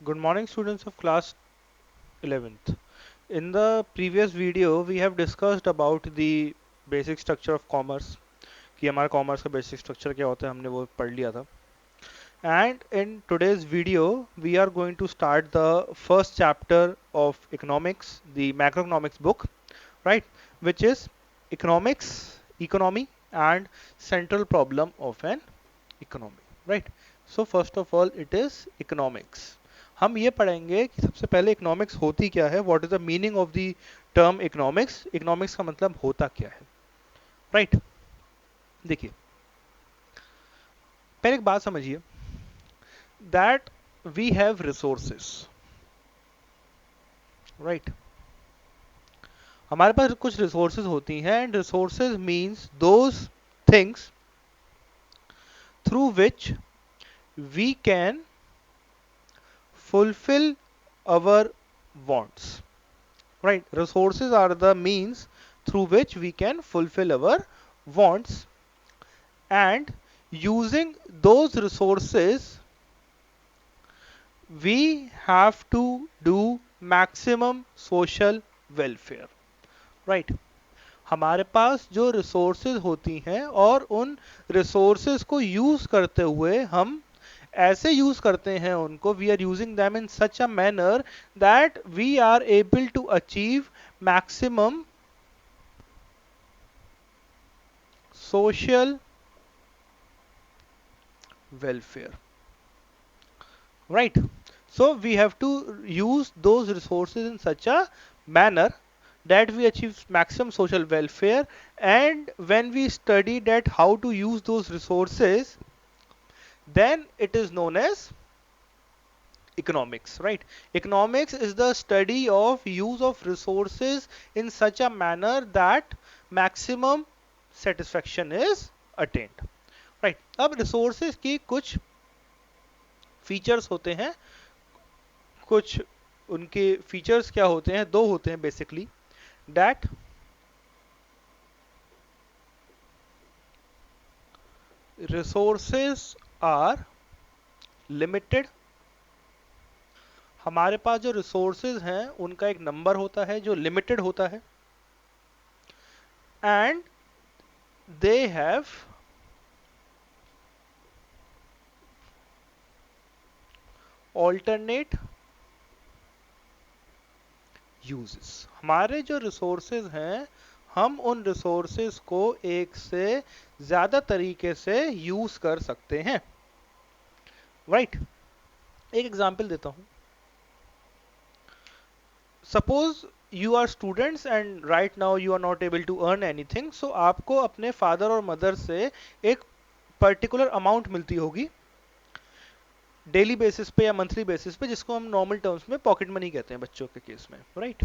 Good morning, students of class 11th. In the previous video, we have discussed about the basic structure of commerce. कि हमारा commerce का basic structure क्या होता है हमने वो पढ़ लिया था. And in today's video, we are going to start the first chapter of economics, the macroeconomics book, right? Which is economics, economy, and central problem of an economy, right? So first of all, it is economics. हम ये पढ़ेंगे कि सबसे पहले economics होती क्या है, what is the meaning of the term economics, economics का मतलब होता क्या है, राइट? देखिए, पहले एक बात समझिए that we have resources, right? हमारे पास कुछ रिसोर्सेज होती हैं and resources means those things through which we can fulfill our wants, right? Resources are the means through which we can fulfill our wants, and using those resources we have to do maximum social welfare, right? हमारे पास जो resources होती हैं और उन resources को use करते हुए हम ऐसे यूज करते हैं उनको, we are using them in such a manner that we are able to achieve maximum social welfare, right? So we have to use those resources in such a manner that we achieve maximum social welfare. And when we study that how to use those resources, then it is known as economics, right? Economics is the study of use of resources in such a manner that maximum satisfaction is attained, right? अब resources की कुछ features होते हैं, कुछ उनके features क्या होते हैं, दो होते हैं basically, that resources are limited. हमारे पास जो रिसोर्सेज हैं उनका एक नंबर होता है जो लिमिटेड होता है, and they have alternate uses. हमारे जो रिसोर्सेज हैं हम उन रिसोर्सेज को एक से ज्यादा तरीके से यूज कर सकते हैं, राइट? एक एग्जांपल देता हूं. Suppose you are students and right now you are not able to earn anything, so आपको अपने फादर और मदर से एक पर्टिकुलर अमाउंट मिलती होगी डेली बेसिस पे या मंथली बेसिस पे, जिसको हम नॉर्मल टर्म्स में पॉकेट मनी कहते हैं बच्चों के केस में, right?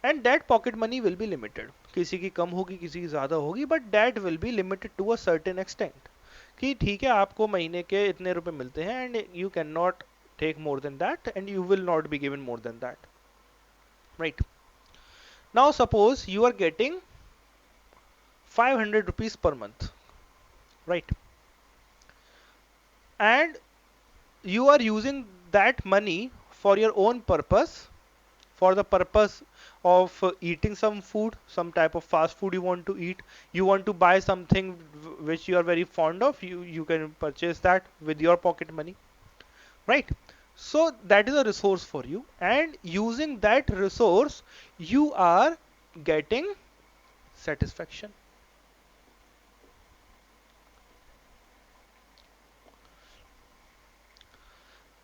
And that pocket money will be limited. किसी की कम होगी, किसी की ज्यादा होगी, but that will be limited to a certain extent. कि ठीक है, आपको महीने के इतने रुपए मिलते हैं and you cannot take more than that and you will not be given more than that, right? Now suppose you are getting 500 rupees per month, right? And you are using that money for your own purpose, for the purpose of eating some food, some type of fast food you want to eat. You want to buy something which you are very fond of, you can purchase that with your pocket money, right? So that is a resource for you, and using that resource you are getting satisfaction.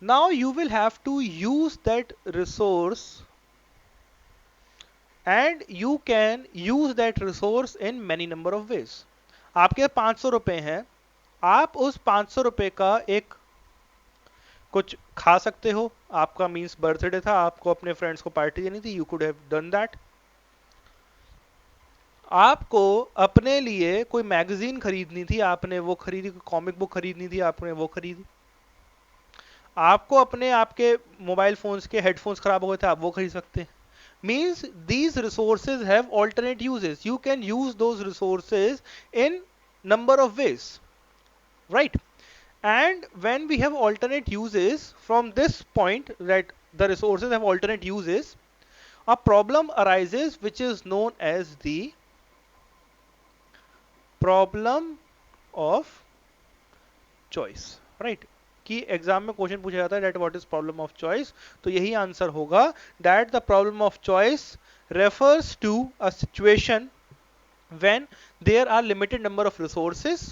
Now you will have to use that resource, and you can use that resource in many number of ways. आपके 500 रुपए हैं, आप उस 500 रुपए का एक कुछ खा सकते हो. आपका मीन्स बर्थडे था, आपको अपने फ्रेंड्स को पार्टी देनी थी, you could have done that. आपको अपने लिए कोई मैगजीन खरीदनी थी, आपने वो खरीदी. कॉमिक बुक खरीदनी थी, आपने वो खरीदी. आपको अपने आपके मोबाइल फोन्स के हेडफोन्स खराब हो गए थे, आप वो खरीद सकते हैं. Means these resources have alternate uses. You can use those resources in number of ways, right? And when we have alternate uses from this point, that the resources have alternate uses, a problem arises which is known as the problem of choice, right? कि exam में question पूछा जाता है that what is problem of choice, तो यही answer होगा that the problem of choice refers to a situation when there are limited number of resources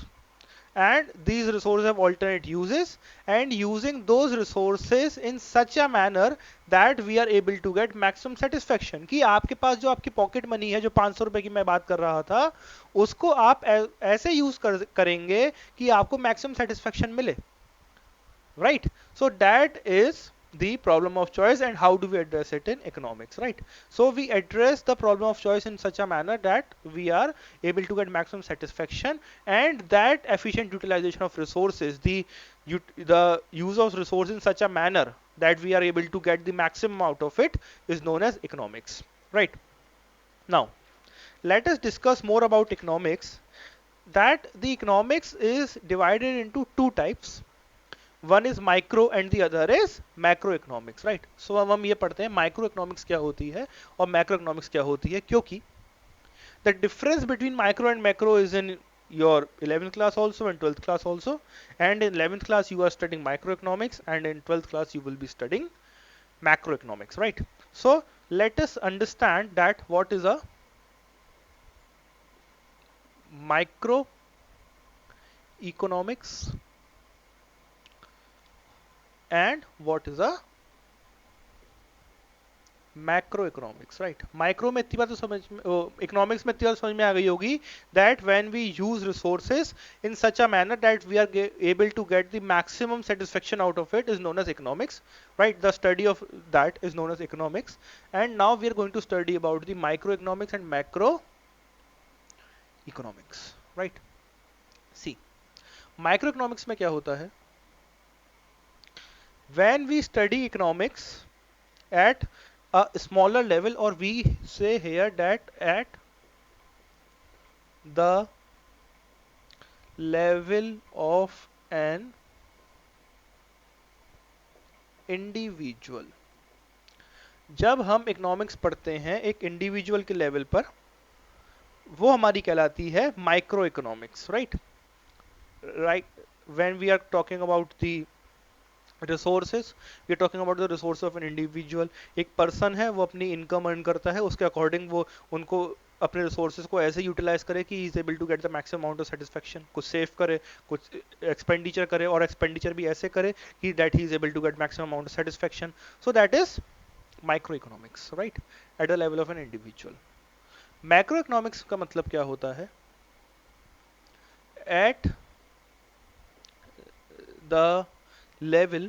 and these resources have alternate uses, and using those resources in such a manner that we are able to get maximum satisfaction. कि आपके पास जो आपकी pocket money है, जो 500 रुपए की मैं बात कर रहा था, उसको आप ऐसे यूज करेंगे कि आपको मैक्सिमम सेटिस्फेक्शन मिले, right? So that is the problem of choice, and how do we address it in economics, right? So we address the problem of choice in such a manner that we are able to get maximum satisfaction, and that efficient utilization of resources, the use of resources in such a manner that we are able to get the maximum out of it, is known as economics, right? Now let us discuss more about economics. That the economics is divided into two types. One is micro and the other is macro economics, right? So अब हम ये पढ़ते हैं micro economics क्या होती है और macro economics क्या होती है, क्योंकि the difference between micro and macro is in your 11th class also and 12th class also, and in 11th class you are studying microeconomics and in 12th class you will be studying macroeconomics, right? So let us understand that what is a microeconomics and what is a macro economics, right? Micro में इतनी बात तो समझ में, economics में इतनी बात समझ में आ गई होगी that when we use resources in such a manner that we are able to get the maximum satisfaction out of it is known as economics, right? The study of that is known as economics, and now we are going to study about the microeconomics and macro economics, right? See, microeconomics में क्या होता है, when we study economics at a smaller level, or we say here that at the level of an individual, जब हम economics पढ़ते हैं एक individual के लेवल पर, वो हमारी कहलाती है micro economics, right? Right, when we are talking about the resources, we are talking about the resource of an individual. एक पर्सन है, वो अपनी इनकम अर्न करता है, उसके अकॉर्डिंग वो उनको अपने रिसोर्सेज को ऐसे यूटिलाइज करे कि he is able to get the maximum amount of satisfaction. कुछ सेव करे, कुछ एक्सपेंडिचर करे, और एक्सपेंडिचर भी ऐसे करे कि that he is able to get maximum amount of satisfaction. So that is micro economics, right? At the level of an individual. Macro economics का मतलब क्या होता है, at the level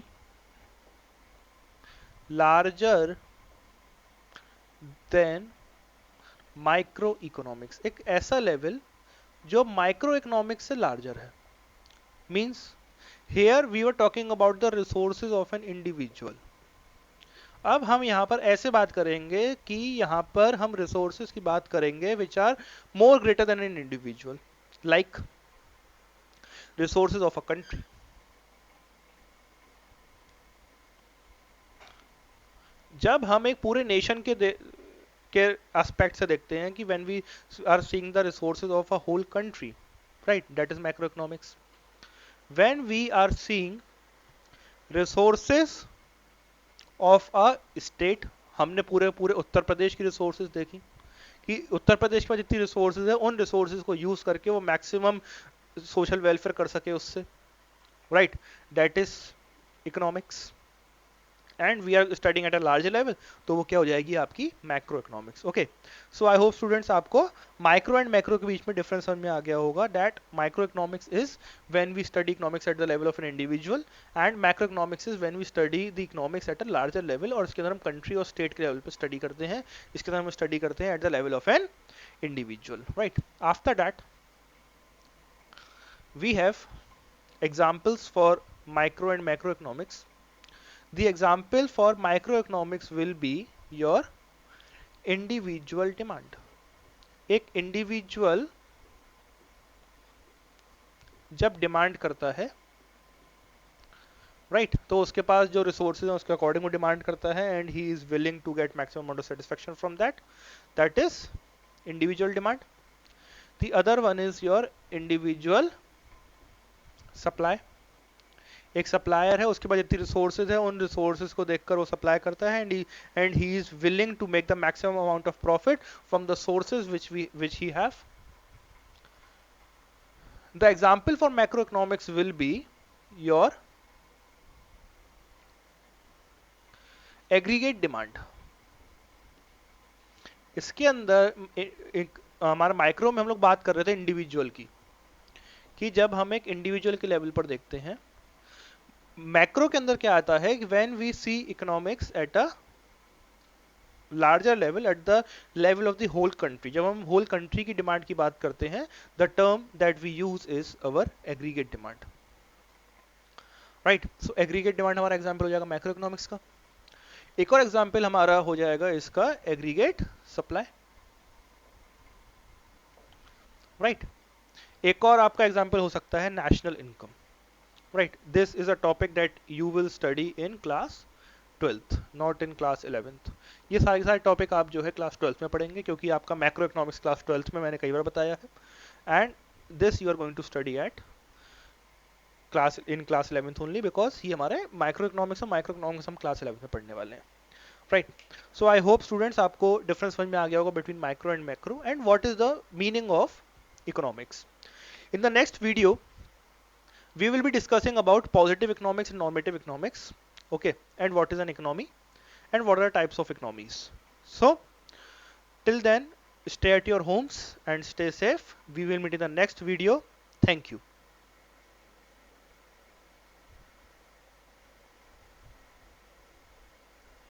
larger than microeconomics, एक ऐसा लेवल जो micro economics से larger है. Means here we are talking about the resources of an individual. अब हम यहां पर ऐसे बात करेंगे कि यहां पर हम रिसोर्सेज की बात करेंगे which are more greater than an individual, like resources of a country. जब हम एक पूरे नेशन के एस्पेक्ट से देखते हैं कि when we are seeing the resources of a whole country, right, that is macro economics. When we are seeing resources of a state, हमने पूरे पूरे उत्तर प्रदेश की रिसोर्सेज देखी कि उत्तर प्रदेश में जितनी रिसोर्सेज है उन रिसोर्सेज को यूज करके वो मैक्सिमम सोशल वेलफेयर कर सके उससे, right? That is economics. And we are studying at a larger level, तो वो क्या हो जाएगी आपकी macro economics. Okay, so I hope students आपको माइक्रो एंड मैक्रो के बीच में डिफरेंस समझ में आ गया होगा. That micro economics is when we study economics at the level of an individual, and macro economics is when we study the economics at a larger level, और इसके अंदर हम कंट्री और स्टेट के लेवल पर स्टडी करते हैं. इसके अंदर हम स्टडी करते हैं at the level of an individual, right? After that we have examples for micro and macroeconomics. The example for microeconomics will be your individual demand. एक इंडिविजुअल जब डिमांड करता है राइट तो उसके पास जो रिसोर्सेज हैं उसके अकॉर्डिंग वो डिमांड करता है and he is willing to get maximum amount of satisfaction from that, that is individual demand. The other one is your individual supply. एक सप्लायर है, उसके पास जितनी रिसोर्सेज है उन रिसोर्सेज को देखकर वो सप्लाई करता है and he is willing to make the maximum amount of profit from the sources which he have. The example for macroeconomics will be your aggregate demand. इसके अंदर एक हमारा माइक्रो में हम लोग बात कर रहे थे इंडिविजुअल की, कि जब हम एक इंडिविजुअल के लेवल पर देखते हैं. मैक्रो के अंदर क्या आता है कि when we see economics at a larger level, at the level of the whole country, जब हम होल कंट्री की डिमांड की बात करते हैं, the term that we use is our aggregate demand. Right so aggregate demand हमारा example हो जाएगा मैक्रो इकोनॉमिक्स का. एक और एग्जांपल हमारा हो जाएगा इसका एग्रीगेट सप्लाई. राइट एक और आपका एग्जांपल हो सकता है national income. Right this is a topic that you will study in class 12th, not in class 11th. ये सारे टॉपिक आप जो है क्लास 12th में पढ़ेंगे, क्योंकि आपका मैक्रो इकोनॉमिक्स क्लास 12th में मैंने कई बार बताया है, and this you are going to study at class 11th only, because ये हमारे माइक्रो इकोनॉमिक्स हम क्लास 11th में पढ़ने वाले हैं. Right so I hope students आपको डिफरेंस समझ में आ गया होगा between micro and macro and what is the meaning of economics. In the next video, we will be discussing about positive economics and normative economics. Okay, and what is an economy and what are the types of economies. So, till then, stay at your homes and stay safe. We will meet in the next video. Thank you.